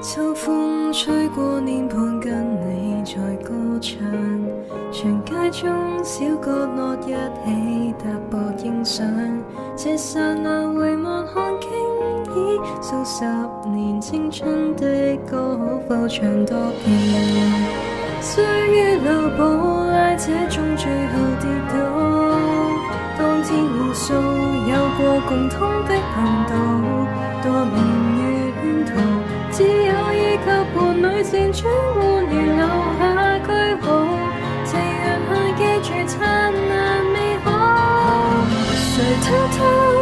秋風吹過臉龐，跟你在歌唱，長街中小角落一起踏步影相，這剎那回望看經已數十年青春的歌，可否唱多遍？歲月流步拉這種最後跌倒，當天互訴有過共通的頻道，多年月圈途，只有依靠伴侶輾轉換而留下句號，這樣去記住燦爛美好。誰偷偷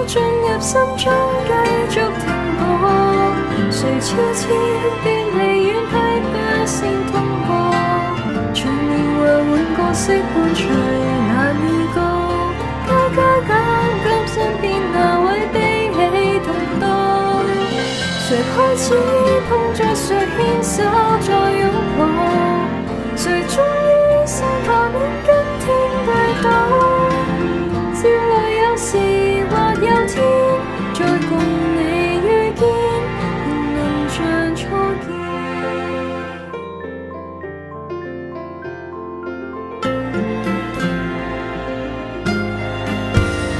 進入心中繼續停泊？誰悄悄便離遠去不先通過？隨年華換個色伴隨難預告，加減身邊那位悲喜同當？誰開始碰着誰牽手再擁抱？誰終於鬆開臉跟天對賭？笑淚有時或有天再共你遇見，仍能像初見。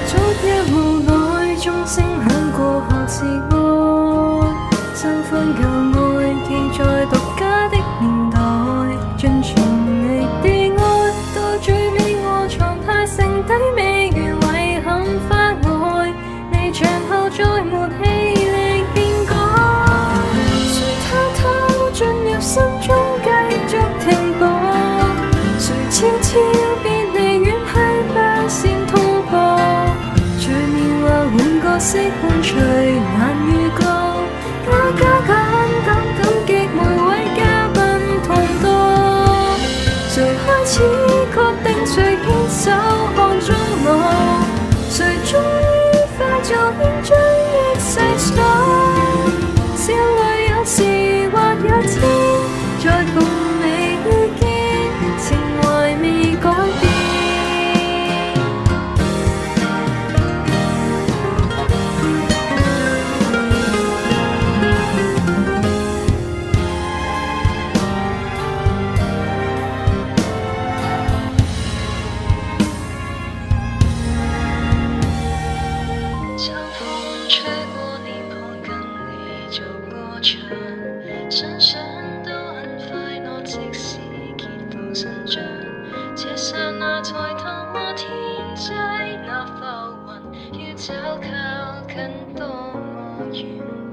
昨日無奈鐘聲響過後是愛，新歡舊愛記在獨家的年代，盡全力地愛，到最尾臥床太剩低未完遺憾花愛，離場後再沒氣力變改。誰偷偷進入心中繼續停泊？誰悄悄別離遠去不先通過？隨年華換個色伴隨難預告，感激每位嘉賓同多。誰開始確定誰牽手看終老？誰終於化作煙將憶世鎖？笑淚有時或有天再共你遇見，情懷未改變。秋風吹過臉龐，跟你做歌唱，想想都很快樂，即使肩負新章，這剎那抬頭望天際那浮雲，要找靠近多麼遠。